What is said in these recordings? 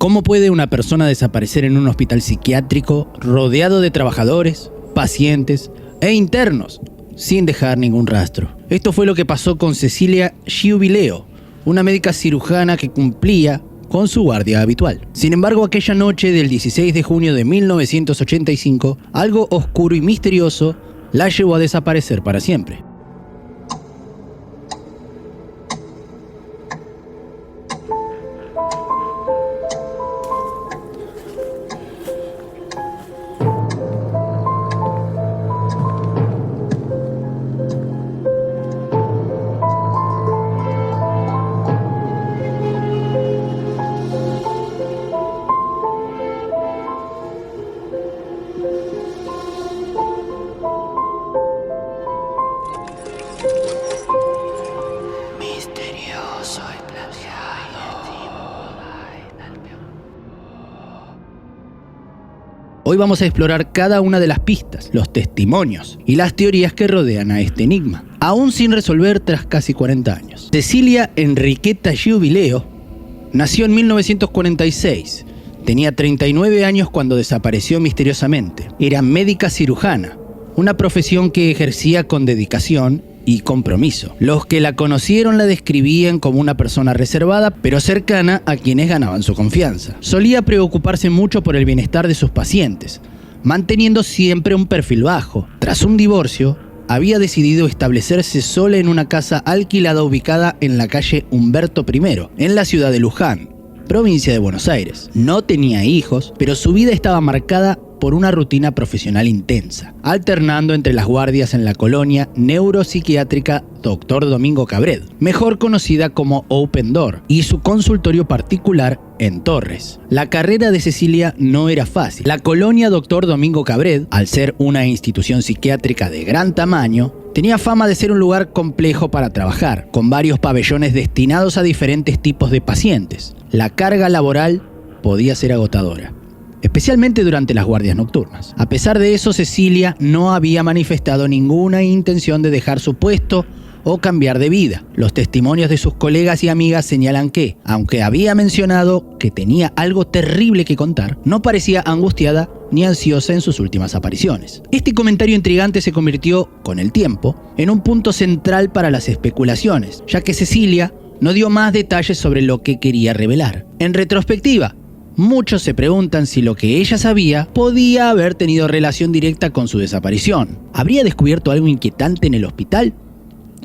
¿Cómo puede una persona desaparecer en un hospital psiquiátrico rodeado de trabajadores, pacientes e internos sin dejar ningún rastro? Esto fue lo que pasó con Cecilia Giubileo, una médica cirujana que cumplía con su guardia habitual. Sin embargo, aquella noche del 16 de junio de 1985, algo oscuro y misterioso la llevó a desaparecer para siempre. Hoy vamos a explorar cada una de las pistas, los testimonios y las teorías que rodean a este enigma, aún sin resolver tras casi 40 años. Cecilia Enriqueta Giubileo nació en 1946. Tenía 39 años cuando desapareció misteriosamente. Era médica cirujana, una profesión que ejercía con dedicación y compromiso. Los que la conocieron la describían como una persona reservada, pero cercana a quienes ganaban su confianza. Solía preocuparse mucho por el bienestar de sus pacientes, manteniendo siempre un perfil bajo. Tras un divorcio, había decidido establecerse sola en una casa alquilada ubicada en la calle Humberto I, en la ciudad de Luján, provincia de Buenos Aires. No tenía hijos, pero su vida estaba marcada por una rutina profesional intensa, alternando entre las guardias en la colonia neuropsiquiátrica Dr. Domingo Cabred, mejor conocida como Open Door, y su consultorio particular en Torres. La carrera de Cecilia no era fácil. La colonia Dr. Domingo Cabred, al ser una institución psiquiátrica de gran tamaño, tenía fama de ser un lugar complejo para trabajar, con varios pabellones destinados a diferentes tipos de pacientes. La carga laboral podía ser agotadora, especialmente durante las guardias nocturnas. A pesar de eso, Cecilia no había manifestado ninguna intención de dejar su puesto o cambiar de vida. Los testimonios de sus colegas y amigas señalan que, aunque había mencionado que tenía algo terrible que contar, no parecía angustiada ni ansiosa en sus últimas apariciones. Este comentario intrigante se convirtió, con el tiempo, en un punto central para las especulaciones, ya que Cecilia no dio más detalles sobre lo que quería revelar. En retrospectiva, muchos se preguntan si lo que ella sabía podía haber tenido relación directa con su desaparición. ¿Habría descubierto algo inquietante en el hospital?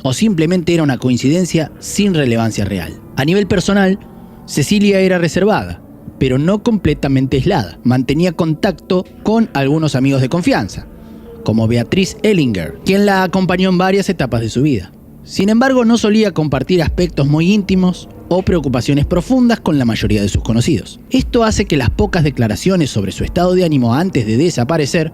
¿O simplemente era una coincidencia sin relevancia real? A nivel personal, Cecilia era reservada, pero no completamente aislada. Mantenía contacto con algunos amigos de confianza, como Beatriz Ellinger, quien la acompañó en varias etapas de su vida. Sin embargo, no solía compartir aspectos muy íntimos o preocupaciones profundas con la mayoría de sus conocidos. Esto hace que las pocas declaraciones sobre su estado de ánimo antes de desaparecer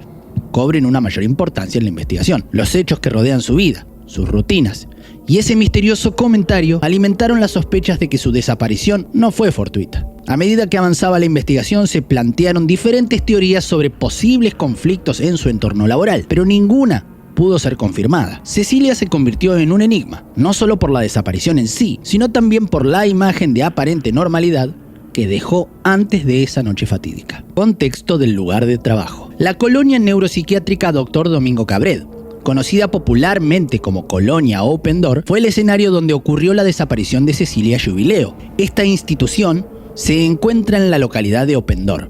cobren una mayor importancia en la investigación. Los hechos que rodean su vida, sus rutinas y ese misterioso comentario alimentaron las sospechas de que su desaparición no fue fortuita. A medida que avanzaba la investigación, se plantearon diferentes teorías sobre posibles conflictos en su entorno laboral, pero ninguna pudo ser confirmada. Cecilia se convirtió en un enigma, no solo por la desaparición en sí, sino también por la imagen de aparente normalidad que dejó antes de esa noche fatídica. Contexto del lugar de trabajo. La colonia neuropsiquiátrica Dr. Domingo Cabred, conocida popularmente como Colonia Open Door, fue el escenario donde ocurrió la desaparición de Cecilia Giubileo. Esta institución se encuentra en la localidad de Open Door,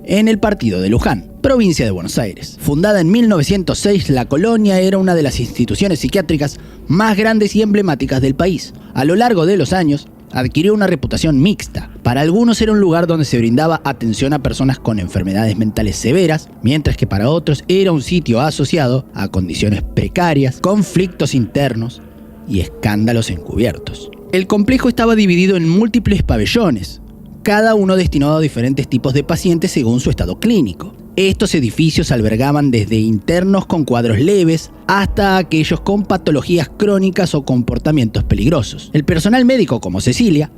en el partido de Luján, provincia de Buenos Aires. Fundada en 1906, la colonia era una de las instituciones psiquiátricas más grandes y emblemáticas del país. A lo largo de los años, adquirió una reputación mixta. Para algunos era un lugar donde se brindaba atención a personas con enfermedades mentales severas, mientras que para otros era un sitio asociado a condiciones precarias, conflictos internos y escándalos encubiertos. El complejo estaba dividido en múltiples pabellones, cada uno destinado a diferentes tipos de pacientes según su estado clínico. Estos edificios albergaban desde internos con cuadros leves hasta aquellos con patologías crónicas o comportamientos peligrosos. El personal médico, como Cecilia,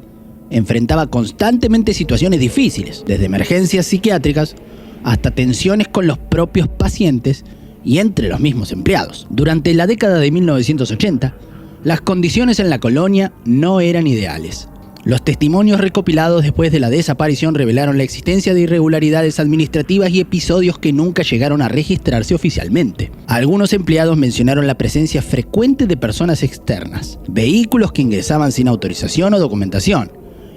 enfrentaba constantemente situaciones difíciles, desde emergencias psiquiátricas hasta tensiones con los propios pacientes y entre los mismos empleados. Durante la década de 1980, las condiciones en la colonia no eran ideales. Los testimonios recopilados después de la desaparición revelaron la existencia de irregularidades administrativas y episodios que nunca llegaron a registrarse oficialmente. Algunos empleados mencionaron la presencia frecuente de personas externas, vehículos que ingresaban sin autorización o documentación,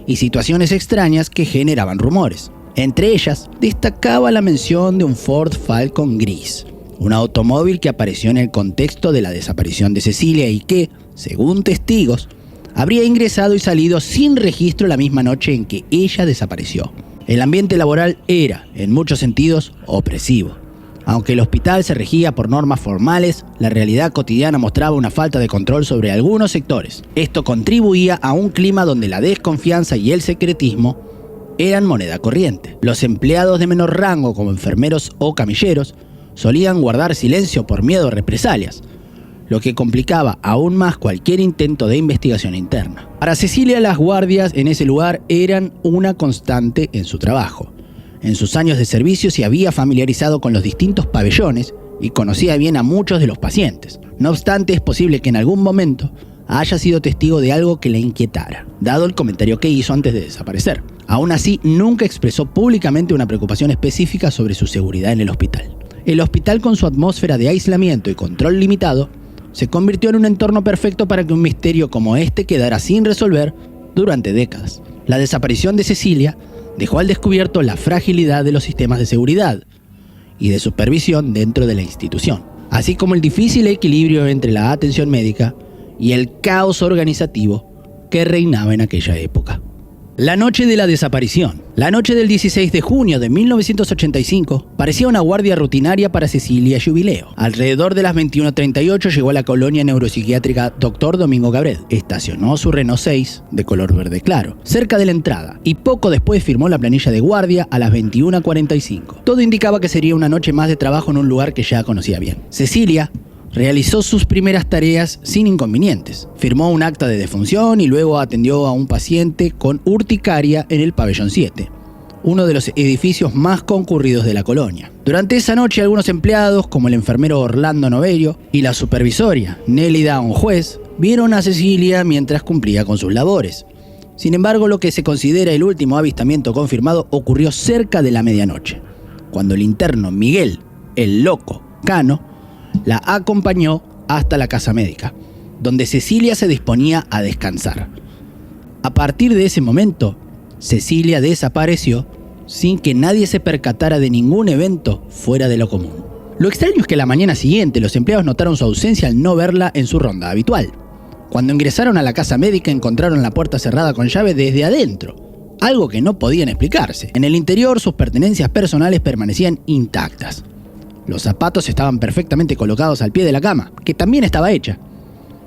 y situaciones extrañas que generaban rumores. Entre ellas, destacaba la mención de un Ford Falcon gris, un automóvil que apareció en el contexto de la desaparición de Cecilia y que, según testigos, habría ingresado y salido sin registro la misma noche en que ella desapareció. El ambiente laboral era, en muchos sentidos, opresivo. Aunque el hospital se regía por normas formales, la realidad cotidiana mostraba una falta de control sobre algunos sectores. Esto contribuía a un clima donde la desconfianza y el secretismo eran moneda corriente. Los empleados de menor rango, como enfermeros o camilleros, solían guardar silencio por miedo a represalias, lo que complicaba aún más cualquier intento de investigación interna. Para Cecilia, las guardias en ese lugar eran una constante en su trabajo. En sus años de servicio se había familiarizado con los distintos pabellones y conocía bien a muchos de los pacientes. No obstante, es posible que en algún momento haya sido testigo de algo que le inquietara, dado el comentario que hizo antes de desaparecer. Aún así, nunca expresó públicamente una preocupación específica sobre su seguridad en el hospital. El hospital, con su atmósfera de aislamiento y control limitado, se convirtió en un entorno perfecto para que un misterio como este quedara sin resolver durante décadas. La desaparición de Cecilia dejó al descubierto la fragilidad de los sistemas de seguridad y de supervisión dentro de la institución, así como el difícil equilibrio entre la atención médica y el caos organizativo que reinaba en aquella época. La noche de la desaparición. La noche del 16 de junio de 1985 parecía una guardia rutinaria para Cecilia Jubileo. Alrededor de las 21:38 llegó a la colonia neuropsiquiátrica Dr. Domingo Cabred. Estacionó su Renault 6 de color verde claro cerca de la entrada y poco después firmó la planilla de guardia a las 21:45. Todo indicaba que sería una noche más de trabajo en un lugar que ya conocía bien. Cecilia realizó sus primeras tareas sin inconvenientes. Firmó un acta de defunción y luego atendió a un paciente con urticaria en el pabellón 7, uno de los edificios más concurridos de la colonia. Durante esa noche, algunos empleados, como el enfermero Orlando Novello y la supervisoria Nélida Onjuez, vieron a Cecilia mientras cumplía con sus labores. Sin embargo, lo que se considera el último avistamiento confirmado ocurrió cerca de la medianoche, cuando el interno Miguel, el Loco, Cano, la acompañó hasta la casa médica, donde Cecilia se disponía a descansar. A partir de ese momento, Cecilia desapareció sin que nadie se percatara de ningún evento fuera de lo común. Lo extraño es que la mañana siguiente los empleados notaron su ausencia al no verla en su ronda habitual. Cuando ingresaron a la casa médica encontraron la puerta cerrada con llave desde adentro, algo que no podían explicarse. En el interior, sus pertenencias personales permanecían intactas. Los zapatos estaban perfectamente colocados al pie de la cama, que también estaba hecha.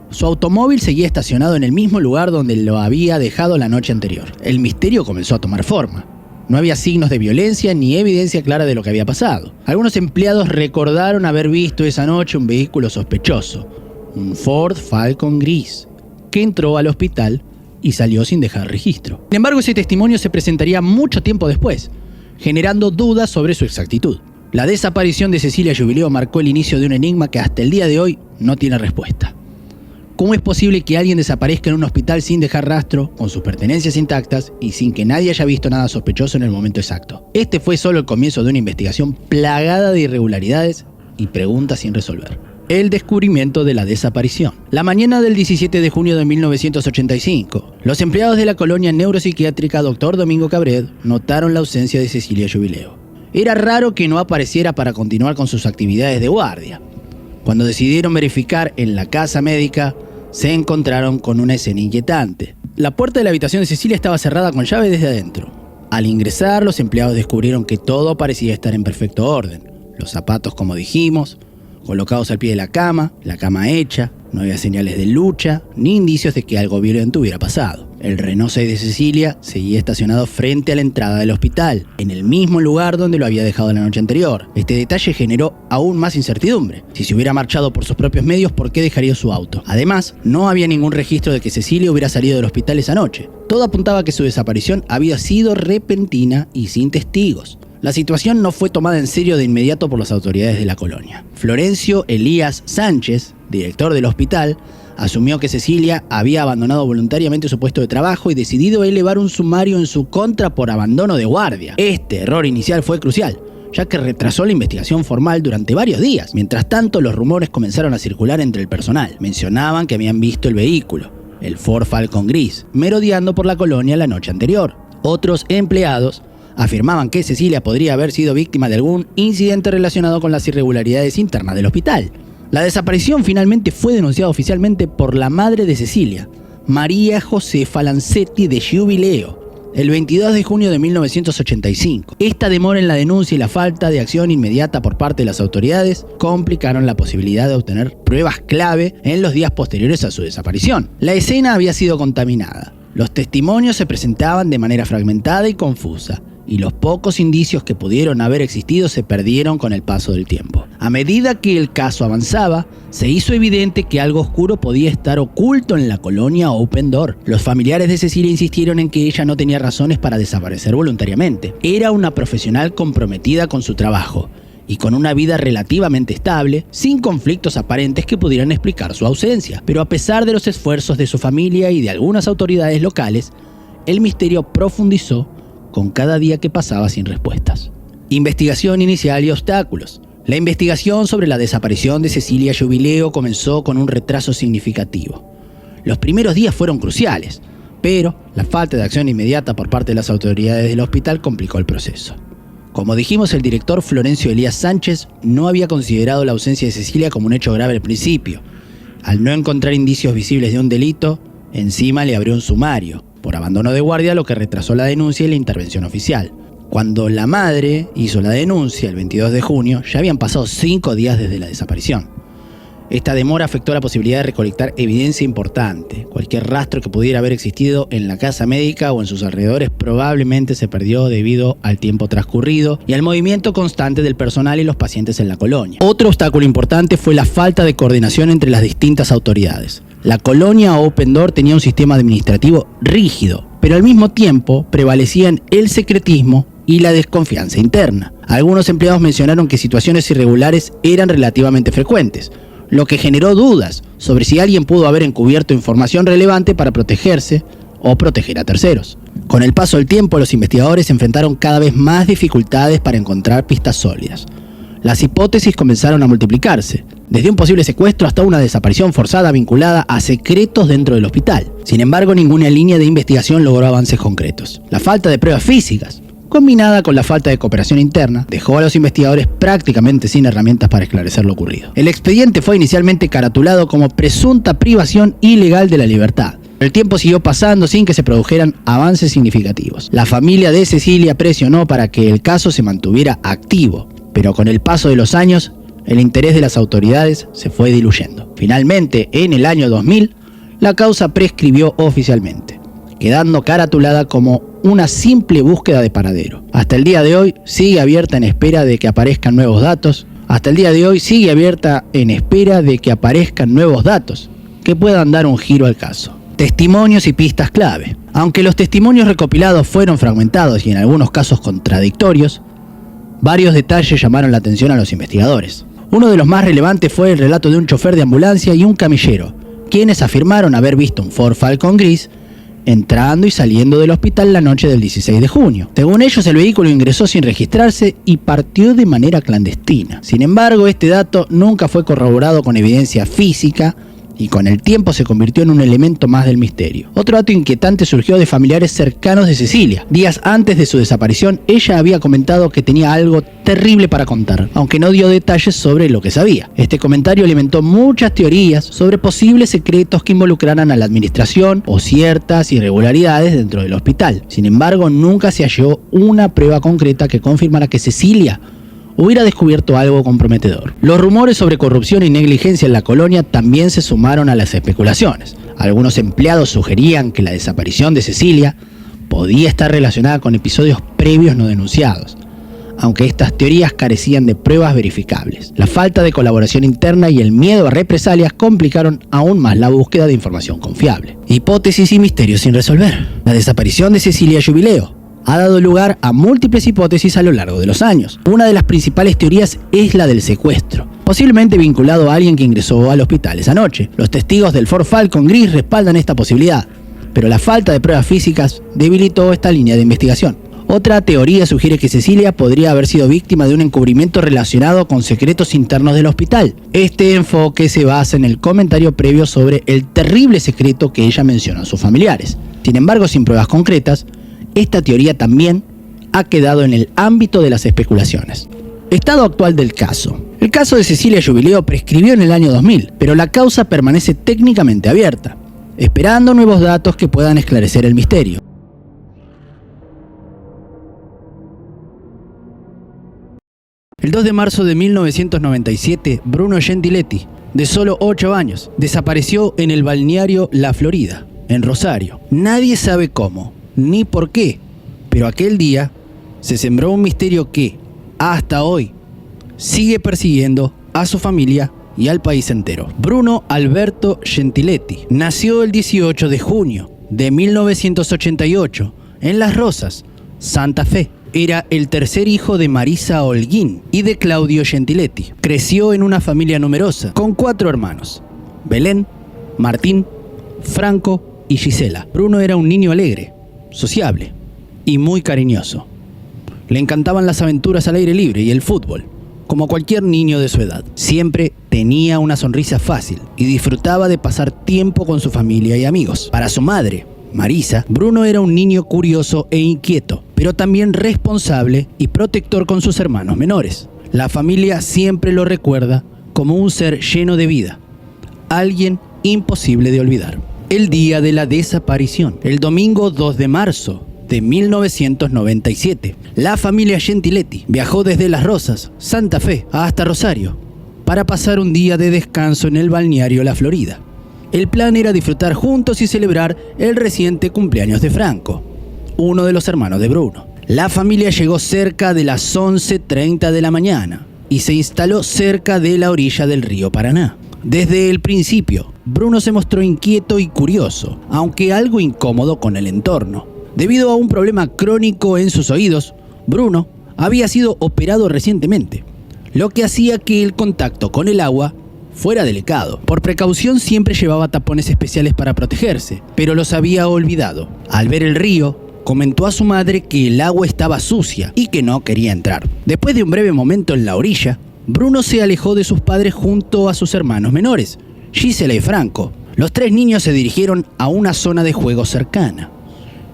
Su automóvil seguía estacionado en el mismo lugar donde lo había dejado la noche anterior. El misterio comenzó a tomar forma. No había signos de violencia ni evidencia clara de lo que había pasado. Algunos empleados recordaron haber visto esa noche un vehículo sospechoso, un Ford Falcon gris, que entró al hospital y salió sin dejar registro. Sin embargo, ese testimonio se presentaría mucho tiempo después, generando dudas sobre su exactitud. La desaparición de Cecilia Jubileo marcó el inicio de un enigma que hasta el día de hoy no tiene respuesta. ¿Cómo es posible que alguien desaparezca en un hospital sin dejar rastro, con sus pertenencias intactas y sin que nadie haya visto nada sospechoso en el momento exacto? Este fue solo el comienzo de una investigación plagada de irregularidades y preguntas sin resolver. El descubrimiento de la desaparición. La mañana del 17 de junio de 1985, los empleados de la colonia neuropsiquiátrica Dr. Domingo Cabred notaron la ausencia de Cecilia Jubileo. Era raro que no apareciera para continuar con sus actividades de guardia. Cuando decidieron verificar en la casa médica, se encontraron con una escena inquietante. La puerta de la habitación de Cecilia estaba cerrada con llave desde adentro. Al ingresar, los empleados descubrieron que todo parecía estar en perfecto orden. Los zapatos, como dijimos, colocados al pie de la cama hecha, no había señales de lucha, ni indicios de que algo violento hubiera pasado. El Renault 6 de Cecilia seguía estacionado frente a la entrada del hospital, en el mismo lugar donde lo había dejado la noche anterior. Este detalle generó aún más incertidumbre. Si se hubiera marchado por sus propios medios, ¿por qué dejaría su auto? Además, no había ningún registro de que Cecilia hubiera salido del hospital esa noche. Todo apuntaba a que su desaparición había sido repentina y sin testigos. La situación no fue tomada en serio de inmediato por las autoridades de la colonia. Florencio Elías Sánchez, director del hospital, Asumió que Cecilia había abandonado voluntariamente su puesto de trabajo y decidido elevar un sumario en su contra por abandono de guardia. Este error inicial fue crucial, ya que retrasó la investigación formal durante varios días. Mientras tanto, los rumores comenzaron a circular entre el personal. Mencionaban que habían visto el vehículo, el Ford Falcon gris, merodeando por la colonia la noche anterior. Otros empleados afirmaban que Cecilia podría haber sido víctima de algún incidente relacionado con las irregularidades internas del hospital. La desaparición finalmente fue denunciada oficialmente por la madre de Cecilia, María Josefa Lancetti de Giubileo, el 22 de junio de 1985. Esta demora en la denuncia y la falta de acción inmediata por parte de las autoridades complicaron la posibilidad de obtener pruebas clave en los días posteriores a su desaparición. La escena había sido contaminada. Los testimonios se presentaban de manera fragmentada y confusa, y los pocos indicios que pudieron haber existido se perdieron con el paso del tiempo. A medida que el caso avanzaba, se hizo evidente que algo oscuro podía estar oculto en la colonia Open Door. Los familiares de Cecilia insistieron en que ella no tenía razones para desaparecer voluntariamente. Era una profesional comprometida con su trabajo y con una vida relativamente estable, sin conflictos aparentes que pudieran explicar su ausencia. Pero a pesar de los esfuerzos de su familia y de algunas autoridades locales, el misterio profundizó con cada día que pasaba sin respuestas. Investigación inicial y obstáculos. La investigación sobre la desaparición de Cecilia Giubileo comenzó con un retraso significativo. Los primeros días fueron cruciales, pero la falta de acción inmediata por parte de las autoridades del hospital complicó el proceso. Como dijimos, el director Florencio Elías Sánchez no había considerado la ausencia de Cecilia como un hecho grave al principio. Al no encontrar indicios visibles de un delito, encima le abrió un sumario por abandono de guardia, lo que retrasó la denuncia y la intervención oficial. Cuando la madre hizo la denuncia el 22 de junio, ya habían pasado 5 días desde la desaparición. Esta demora afectó la posibilidad de recolectar evidencia importante. Cualquier rastro que pudiera haber existido en la casa médica o en sus alrededores probablemente se perdió debido al tiempo transcurrido y al movimiento constante del personal y los pacientes en la colonia. Otro obstáculo importante fue la falta de coordinación entre las distintas autoridades. La colonia Open Door tenía un sistema administrativo rígido, pero al mismo tiempo prevalecían el secretismo y la desconfianza interna. Algunos empleados mencionaron que situaciones irregulares eran relativamente frecuentes, lo que generó dudas sobre si alguien pudo haber encubierto información relevante para protegerse o proteger a terceros. Con el paso del tiempo, los investigadores enfrentaron cada vez más dificultades para encontrar pistas sólidas. Las hipótesis comenzaron a multiplicarse, desde un posible secuestro hasta una desaparición forzada vinculada a secretos dentro del hospital. Sin embargo, ninguna línea de investigación logró avances concretos. La falta de pruebas físicas, combinada con la falta de cooperación interna, dejó a los investigadores prácticamente sin herramientas para esclarecer lo ocurrido. El expediente fue inicialmente caratulado como presunta privación ilegal de la libertad. El tiempo siguió pasando sin que se produjeran avances significativos. La familia de Cecilia presionó para que el caso se mantuviera activo, pero con el paso de los años, el interés de las autoridades se fue diluyendo. Finalmente, en el año 2000, la causa prescribió oficialmente, quedando caratulada como una simple búsqueda de paradero. Hasta el día de hoy sigue abierta en espera de que aparezcan nuevos datos. Que puedan dar un giro al caso. Testimonios y pistas clave. Aunque los testimonios recopilados fueron fragmentados y en algunos casos contradictorios, varios detalles llamaron la atención a los investigadores. Uno de los más relevantes fue el relato de un chofer de ambulancia y un camillero, quienes afirmaron haber visto un Ford Falcon gris entrando y saliendo del hospital la noche del 16 de junio. Según ellos, el vehículo ingresó sin registrarse y partió de manera clandestina. Sin embargo, este dato nunca fue corroborado con evidencia física y con el tiempo se convirtió en un elemento más del misterio. Otro dato inquietante surgió de familiares cercanos de Cecilia. Días antes de su desaparición, ella había comentado que tenía algo terrible para contar, aunque no dio detalles sobre lo que sabía. Este comentario alimentó muchas teorías sobre posibles secretos que involucraran a la administración o ciertas irregularidades dentro del hospital. Sin embargo, nunca se halló una prueba concreta que confirmara que Cecilia hubiera descubierto algo comprometedor. Los rumores sobre corrupción y negligencia en la colonia también se sumaron a las especulaciones. Algunos empleados sugerían que la desaparición de Cecilia podía estar relacionada con episodios previos no denunciados, aunque estas teorías carecían de pruebas verificables. La falta de colaboración interna y el miedo a represalias complicaron aún más la búsqueda de información confiable. Hipótesis y misterios sin resolver. La desaparición de Cecilia Giubileo ha dado lugar a múltiples hipótesis a lo largo de los años. Una de las principales teorías es la del secuestro, posiblemente vinculado a alguien que ingresó al hospital esa noche. Los testigos del Ford Falcon gris respaldan esta posibilidad, pero la falta de pruebas físicas debilitó esta línea de investigación. Otra teoría sugiere que Cecilia podría haber sido víctima de un encubrimiento relacionado con secretos internos del hospital. Este enfoque se basa en el comentario previo sobre el terrible secreto que ella mencionó a sus familiares. Sin embargo, sin pruebas concretas, esta teoría también ha quedado en el ámbito de las especulaciones. Estado actual del caso. El caso de Cecilia Jubileo prescribió en el año 2000, pero la causa permanece técnicamente abierta, esperando nuevos datos que puedan esclarecer el misterio. El 2 de marzo de 1997, Bruno Gentiletti, de solo 8 años, desapareció en el balneario La Florida, en Rosario. Nadie sabe cómo, ni por qué, pero aquel día se sembró un misterio que, hasta hoy, sigue persiguiendo a su familia y al país entero. Bruno Alberto Gentiletti nació el 18 de junio de 1988 en Las Rosas, Santa Fe. Era el tercer hijo de Marisa Holguín y de Claudio Gentiletti. Creció en una familia numerosa, con 4 hermanos: Belén, Martín, Franco y Gisela. Bruno era un niño alegre, sociable y muy cariñoso. Le encantaban las aventuras al aire libre y el fútbol, como cualquier niño de su edad. Siempre tenía una sonrisa fácil y disfrutaba de pasar tiempo con su familia y amigos. Para su madre, Marisa, Bruno era un niño curioso e inquieto, pero también responsable y protector con sus hermanos menores. La familia siempre lo recuerda como un ser lleno de vida, alguien imposible de olvidar. El día de la desaparición, el domingo 2 de marzo de 1997, la familia Gentiletti viajó desde Las Rosas, Santa Fe, hasta Rosario, para pasar un día de descanso en el balneario La Florida. El plan era disfrutar juntos y celebrar el reciente cumpleaños de Franco, uno de los hermanos de Bruno. La familia llegó cerca de las 11:30 de la mañana y se instaló cerca de la orilla del río Paraná. Desde el principio, Bruno se mostró inquieto y curioso, aunque algo incómodo con el entorno. Debido a un problema crónico en sus oídos, Bruno había sido operado recientemente, lo que hacía que el contacto con el agua fuera delicado. Por precaución siempre llevaba tapones especiales para protegerse, pero los había olvidado. Al ver el río, comentó a su madre que el agua estaba sucia y que no quería entrar. Después de un breve momento en la orilla, Bruno se alejó de sus padres junto a sus hermanos menores, Gisela y Franco. Los 3 niños se dirigieron a una zona de juego cercana.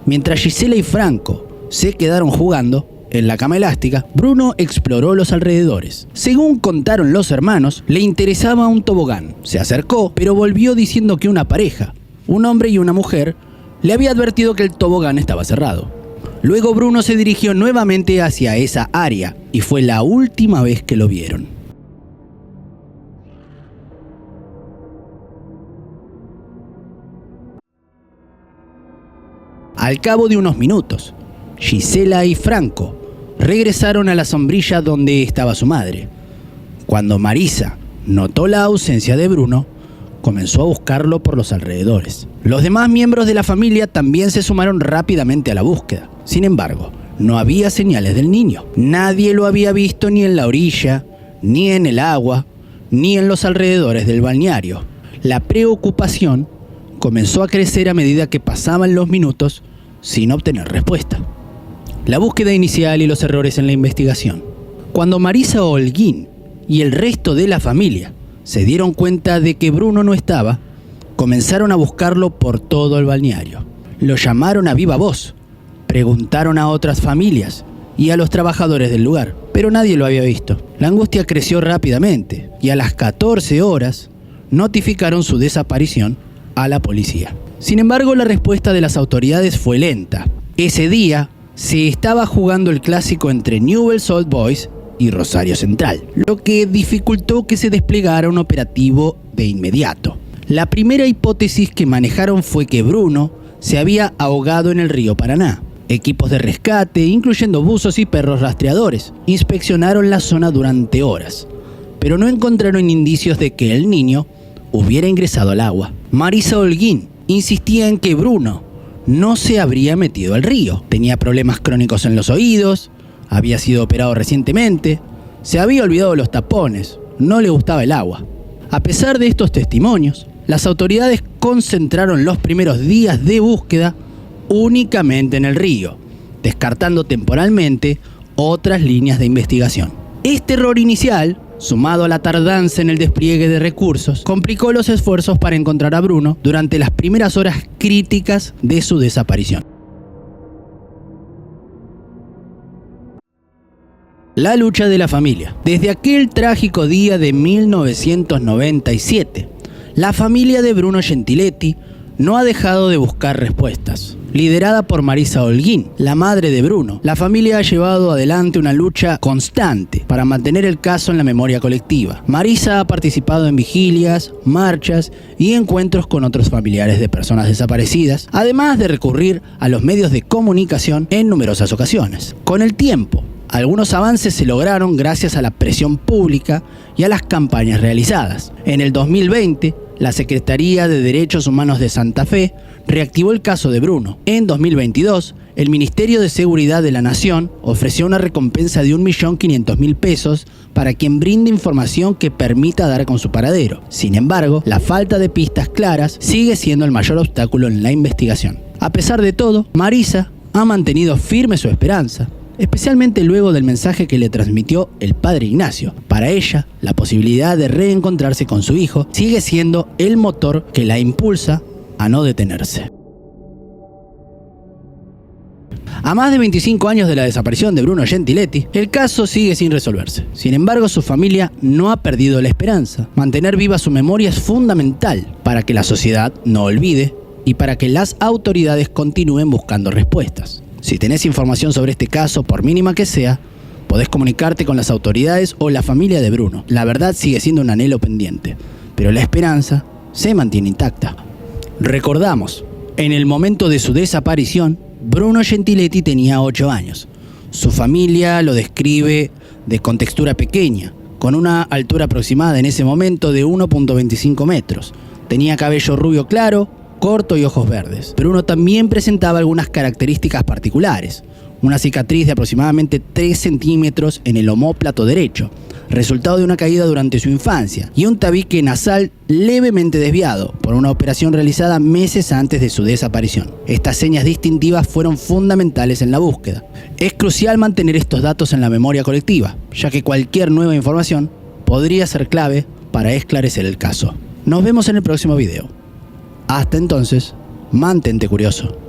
Mientras Gisela y Franco se quedaron jugando en la cama elástica, Bruno exploró los alrededores. Según contaron los hermanos, le interesaba un tobogán. Se acercó, pero volvió diciendo que una pareja, un hombre y una mujer, le había advertido que el tobogán estaba cerrado. Luego Bruno se dirigió nuevamente hacia esa área y fue la última vez que lo vieron. Al cabo de unos minutos, Gisela y Franco regresaron a la sombrilla donde estaba su madre. Cuando Marisa notó la ausencia de Bruno, comenzó a buscarlo por los alrededores. Los demás miembros de la familia también se sumaron rápidamente a la búsqueda. Sin embargo, no había señales del niño. Nadie lo había visto ni en la orilla, ni en el agua, ni en los alrededores del balneario. La preocupación comenzó a crecer a medida que pasaban los minutos sin obtener respuesta. La búsqueda inicial y los errores en la investigación. Cuando Marisa Holguín y el resto de la familia se dieron cuenta de que Bruno no estaba, comenzaron a buscarlo por todo el balneario. Lo llamaron a viva voz, preguntaron a otras familias y a los trabajadores del lugar, pero nadie lo había visto. La angustia creció rápidamente y a las 14 horas notificaron su desaparición a la policía. Sin embargo, la respuesta de las autoridades fue lenta. Ese día se estaba jugando el clásico entre Newell's Old Boys y Rosario Central, lo que dificultó que se desplegara un operativo de inmediato. La primera hipótesis que manejaron fue que Bruno se había ahogado en el río Paraná. Equipos de rescate, incluyendo buzos y perros rastreadores, inspeccionaron la zona durante horas, pero no encontraron indicios de que el niño hubiera ingresado al agua. Marisa Holguín insistía en que Bruno no se habría metido al río. Tenía problemas crónicos en los oídos, había sido operado recientemente, se había olvidado los tapones, no le gustaba el agua. A pesar de estos testimonios, las autoridades concentraron los primeros días de búsqueda únicamente en el río, descartando temporalmente otras líneas de investigación. Este error inicial, sumado a la tardanza en el despliegue de recursos, complicó los esfuerzos para encontrar a Bruno durante las primeras horas críticas de su desaparición. La lucha de la familia. Desde aquel trágico día de 1997, la familia de Bruno Gentiletti no ha dejado de buscar respuestas. Liderada por Marisa Holguín, la madre de Bruno, la familia ha llevado adelante una lucha constante para mantener el caso en la memoria colectiva. Marisa ha participado en vigilias, marchas y encuentros con otros familiares de personas desaparecidas, además de recurrir a los medios de comunicación en numerosas ocasiones. Con el tiempo, algunos avances se lograron gracias a la presión pública y a las campañas realizadas. En el 2020, la Secretaría de Derechos Humanos de Santa Fe reactivó el caso de Bruno. En 2022, el Ministerio de Seguridad de la Nación ofreció una recompensa de 1.500.000 pesos para quien brinde información que permita dar con su paradero. Sin embargo, la falta de pistas claras sigue siendo el mayor obstáculo en la investigación. A pesar de todo, Marisa ha mantenido firme su esperanza, especialmente luego del mensaje que le transmitió el padre Ignacio. Para ella, la posibilidad de reencontrarse con su hijo sigue siendo el motor que la impulsa a no detenerse. A más de 25 años de la desaparición de Bruno Gentiletti, el caso sigue sin resolverse. Sin embargo, su familia no ha perdido la esperanza. Mantener viva su memoria es fundamental para que la sociedad no olvide y para que las autoridades continúen buscando respuestas. Si tenés información sobre este caso, por mínima que sea, podés comunicarte con las autoridades o la familia de Bruno. La verdad sigue siendo un anhelo pendiente, pero la esperanza se mantiene intacta. Recordamos, en el momento de su desaparición, Bruno Gentiletti tenía 8 años. Su familia lo describe de contextura pequeña, con una altura aproximada en ese momento de 1.25 metros. Tenía cabello rubio claro, corto y ojos verdes. Bruno también presentaba algunas características particulares. Una cicatriz de aproximadamente 3 centímetros en el omóplato derecho, resultado de una caída durante su infancia, y un tabique nasal levemente desviado por una operación realizada meses antes de su desaparición. Estas señas distintivas fueron fundamentales en la búsqueda. Es crucial mantener estos datos en la memoria colectiva, ya que cualquier nueva información podría ser clave para esclarecer el caso. Nos vemos en el próximo video. Hasta entonces, mantente curioso.